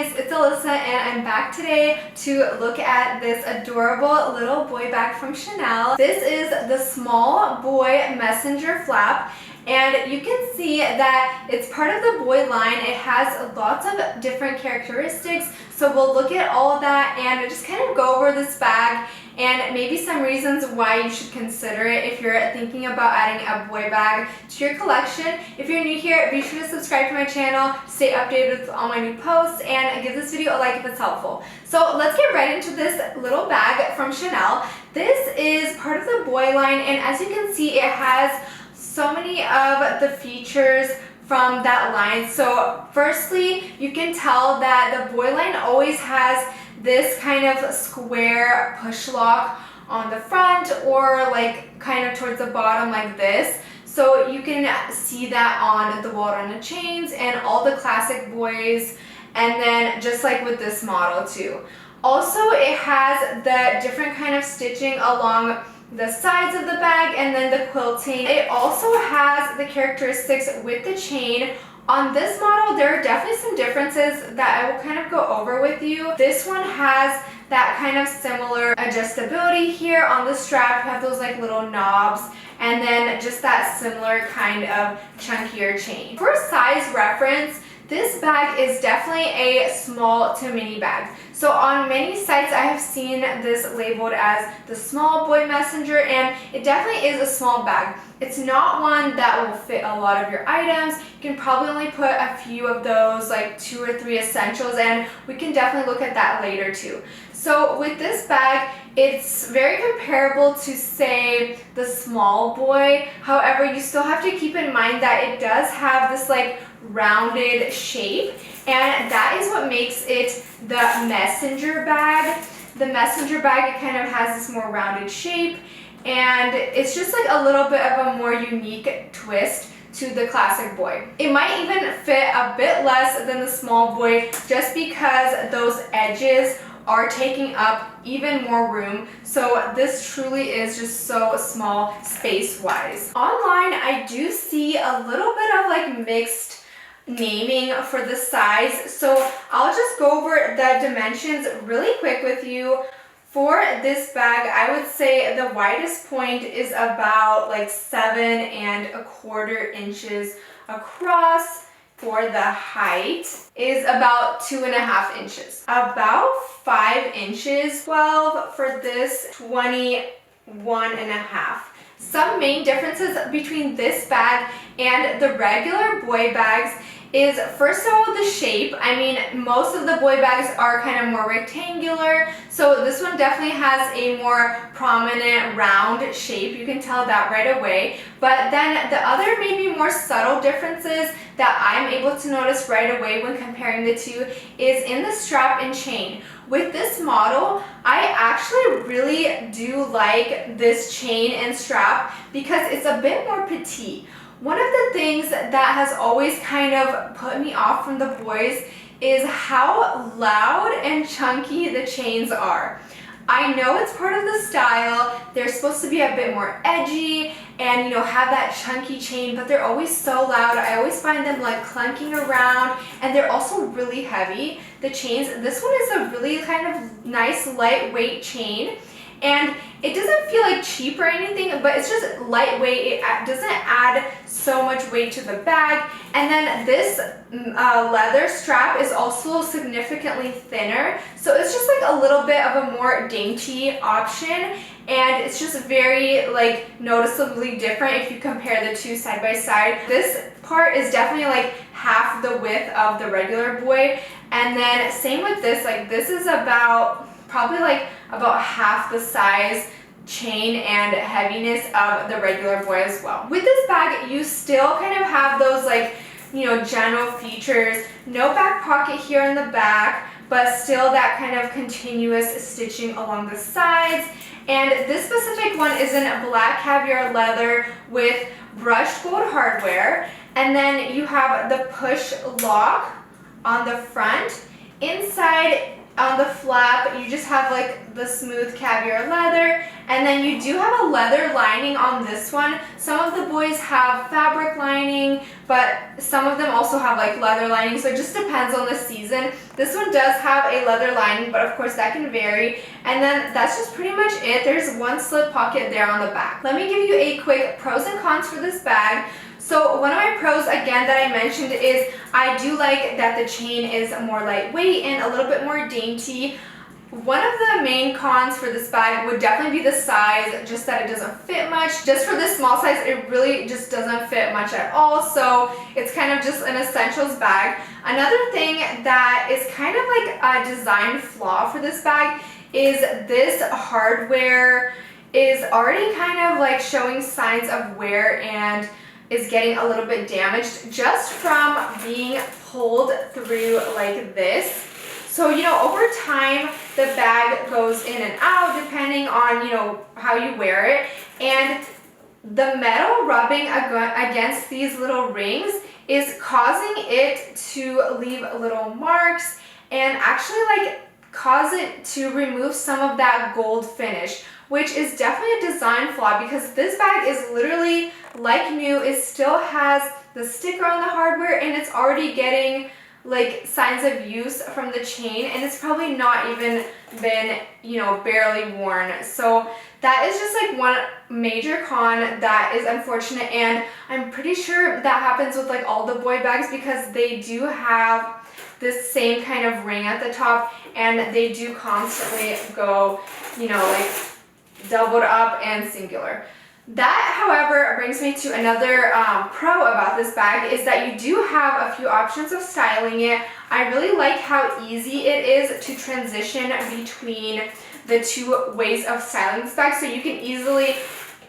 guys, it's Alyssa and I'm back today to look at this adorable little boy bag from Chanel. This is the small boy messenger flap, and you can see that it's part of the boy line. It has lots of different characteristics, so we'll look at all of that and just kind of go over this bag and maybe some reasons why you should consider it if you're thinking about adding a boy bag to your collection. If you're new here, be sure to subscribe to my channel, stay updated with all my new posts, and give this video a like if it's helpful. So let's get right into this little bag from Chanel. This is part of the boy line, and as you can see, it has so many of the features from that line. So firstly, you can tell that the boy line always has this kind of square push lock on the front, or like kind of towards the bottom like this. So you can see that on the Wall-Runner chains and all the classic boys, and then just like with this model too. Also, it has the different kind of stitching along the sides of the bag and then the quilting. It also has the characteristics with the chain. On this model, there are definitely some differences that I will kind of go over with you. This one has that kind of similar adjustability here on the strap. You have those like little knobs, and then just that similar kind of chunkier chain. For size reference, this bag is definitely a small to mini bag. So on many sites I have seen this labeled as the small boy messenger, and it definitely is a small bag. It's not one that will fit a lot of your items. You can probably only put a few of those, like 2 or 3 essentials, and we can definitely look at that later too. So with this bag, it's very comparable to, say, the small boy. However, you still have to keep in mind that it does have this like rounded shape, and that is what makes it the messenger bag. The messenger bag, it kind of has this more rounded shape, and it's just like a little bit of a more unique twist to the classic boy. It might even fit a bit less than the small boy just because those edges are taking up even more room. So this truly is just so small space wise. Online, I do see a little bit of like mixed naming for the size, so I'll just go over the dimensions really quick with you. For this bag, I would say the widest point is about like 7¼ inches across. For the height is about 2½ inches. About 5 inches, 12 for this, 21½. Some main differences between this bag and the regular boy bags is, first of all, the shape. I mean, most of the boy bags are kind of more rectangular, so this one definitely has a more prominent round shape. You can tell that right away. But then the other maybe more subtle differences that I'm able to notice right away when comparing the two is in the strap and chain. With this model, I actually really do like this chain and strap because it's a bit more petite. One of the things that has always kind of put me off from the boys is how loud and chunky the chains are. I know it's part of the style. They're supposed to be a bit more edgy and, you know, have that chunky chain, but they're always so loud. I always find them like clunking around, and they're also really heavy, the chains. This one is a really kind of nice lightweight chain, and it doesn't feel like cheap or anything, but it's just lightweight. It doesn't add so much weight to the bag. And then this leather strap is also significantly thinner, so it's just like a little bit of a more dainty option, and it's just very like noticeably different if you compare the two side by side. This part is definitely like half the width of the regular boy, and then same with this. Like this is about probably like about half the size, chain, and heaviness of the regular boy as well. With this bag, you still kind of have those like, you know, general features. No back pocket here in the back, but still that kind of continuous stitching along the sides. And this specific one is in black caviar leather with brushed gold hardware. And then you have the push lock on the front. Inside on the flap, you just have like the smooth caviar leather, And then you do have a leather lining on this one. Some of the boys have fabric lining, but some of them also have like leather lining, so it just depends on the season. This one does have a leather lining, but of course that can vary. And then that's just pretty much it. There's one slip pocket there on the back. Let me give you a quick pros and cons for this bag. So one of my pros, again, that I mentioned is I do like that the chain is more lightweight and a little bit more dainty. One of the main cons for this bag would definitely be the size, just that it doesn't fit much. Just for this small size, it really just doesn't fit much at all, so it's kind of just an essentials bag. Another thing that is kind of like a design flaw for this bag is this hardware is already kind of like showing signs of wear and is getting a little bit damaged just from being pulled through like this. So, you know, over time, the bag goes in and out depending on, you know, how you wear it. And the metal rubbing against these little rings is causing it to leave little marks and actually like cause it to remove some of that gold finish, which is definitely a design flaw because this bag is literally like new. It still has the sticker on the hardware and it's already getting like signs of use from the chain, and it's probably not even been, you know, barely worn. So that is just like one major con that is unfortunate, and I'm pretty sure that happens with like all the boy bags because they do have this same kind of ring at the top and they do constantly go, you know, like doubled up and singular. That, however, brings me to another pro about this bag is that you do have a few options of styling it. I really like how easy it is to transition between the two ways of styling this bag. So you can easily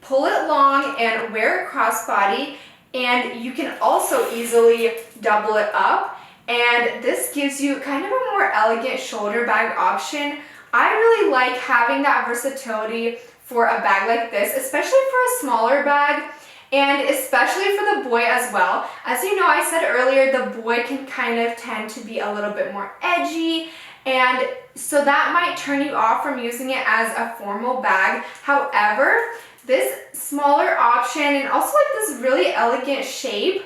pull it long and wear it crossbody, and you can also easily double it up. And this gives you kind of a more elegant shoulder bag option. I really like having that versatility for a bag like this, especially for a smaller bag and especially for the boy as well. As you know, I said earlier, the boy can kind of tend to be a little bit more edgy, and so that might turn you off from using it as a formal bag. However, this smaller option and also like this really elegant shape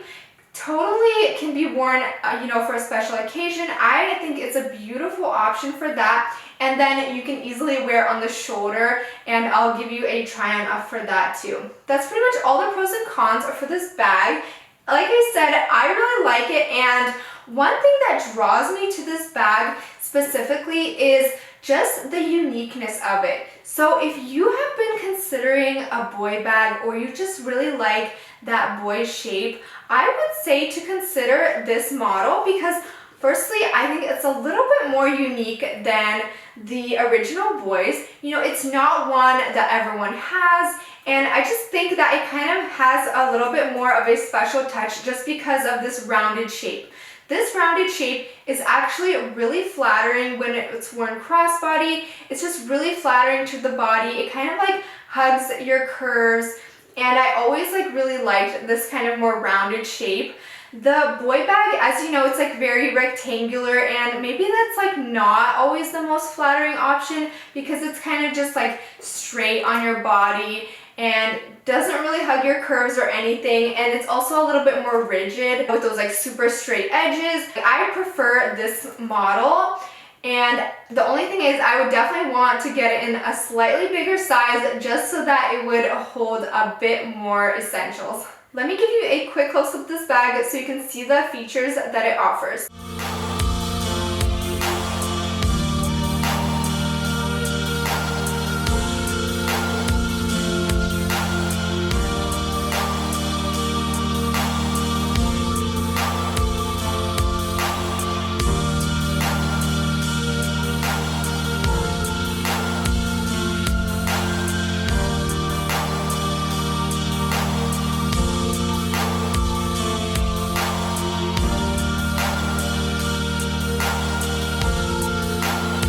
totally can be worn, you know, for a special occasion. I think it's a beautiful option for that. And then you can easily wear on the shoulder, and I'll give you a try on for that too. That's pretty much all the pros and cons for this bag. Like I said, I really like it, and one thing that draws me to this bag specifically is just the uniqueness of it. So if you have been considering a boy bag or you just really like that boy shape, I would say to consider this model because firstly, I think it's a little bit more unique than the original boys. You know, it's not one that everyone has, and I just think that it kind of has a little bit more of a special touch just because of this rounded shape. This rounded shape is actually really flattering when it's worn crossbody. It's just really flattering to the body. It kind of like hugs your curves, and I always like really liked this kind of more rounded shape. The boy bag, as you know, it's like very rectangular, and maybe that's like not always the most flattering option because it's kind of just like straight on your body and doesn't really hug your curves or anything, and it's also a little bit more rigid with those like super straight edges. I prefer this model, and the only thing is I would definitely want to get it in a slightly bigger size just so that it would hold a bit more essentials. Let me give you a quick close-up of this bag so you can see the features that it offers.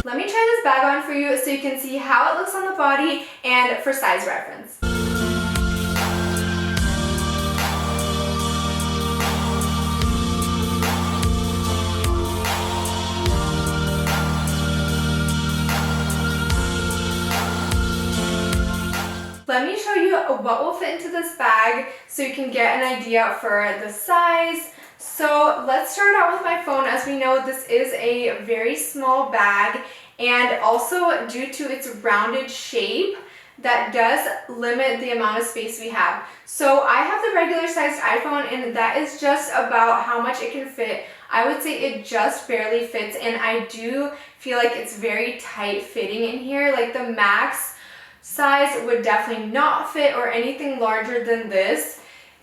Let me try this bag on for you so you can see how it looks on the body and for size reference. let me show you what will fit into this bag so you can get an idea for the size. So let's start out with my phone. As we know, this is a very small bag, and also due to its rounded shape, that does limit the amount of space we have. So I have the regular sized iPhone, and that is just about how much it can fit. I would say it just barely fits, and I do feel like it's very tight fitting in here. Like the max size would definitely not fit, or anything larger than this.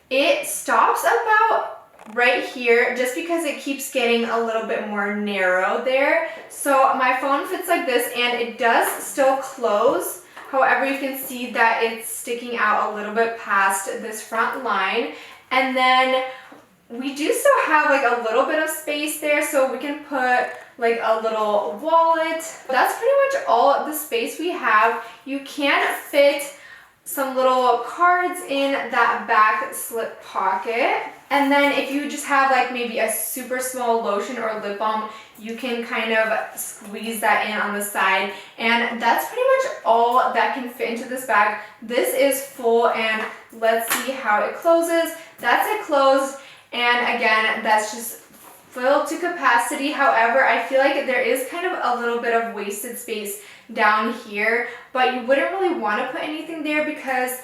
It stops about right here just because it keeps getting a little bit more narrow there. So my phone fits like this, and it does still close. However, you can see that it's sticking out a little bit past this front line. And then we do still have like a little bit of space there, so we can put like a little wallet. That's pretty much all the space we have. You can fit some little cards in that back slip pocket. And then if you just have like maybe a super small lotion or lip balm, you can kind of squeeze that in on the side. And that's pretty much all that can fit into this bag. This is full, and let's see how it closes. That's it closed. And again, that's just filled to capacity. However, I feel like there is kind of a little bit of wasted space down here, but you wouldn't really want to put anything there because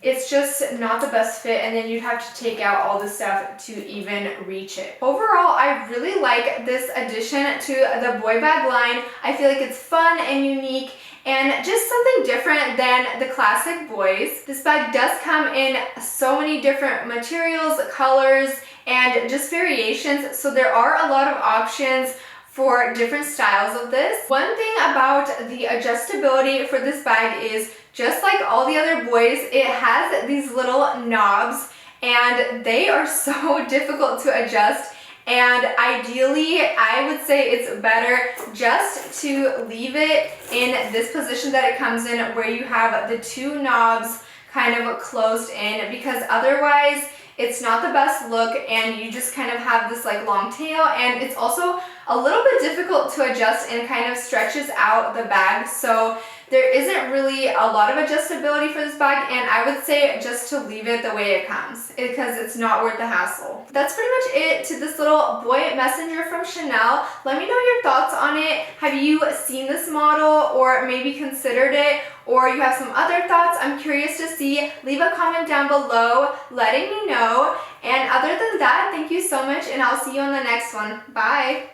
it's just not the best fit, and then you'd have to take out all the stuff to even reach it. Overall, I really like this addition to the boy bag line. I feel like it's fun and unique, and just something different than the classic boys. This bag does come in so many different materials, colors, and just variations, so there are a lot of options for different styles of this. One thing about the adjustability for this bag is, just like all the other boys, it has these little knobs, and they are so difficult to adjust. And ideally, I would say it's better just to leave it in this position that it comes in, where you have the two knobs kind of closed in, because otherwise it's not the best look, and you just kind of have this like long tail, and it's also a little bit difficult to adjust and kind of stretches out the bag. So there isn't really a lot of adjustability for this bag, and I would say just to leave it the way it comes because it's not worth the hassle. That's pretty much it to this little boy messenger from Chanel. Let me know your thoughts on it. Have you seen this model or maybe considered it, or you have some other thoughts? I'm curious to see. Leave a comment down below letting me know. And other than that, thank you so much, and I'll see you on the next one. Bye!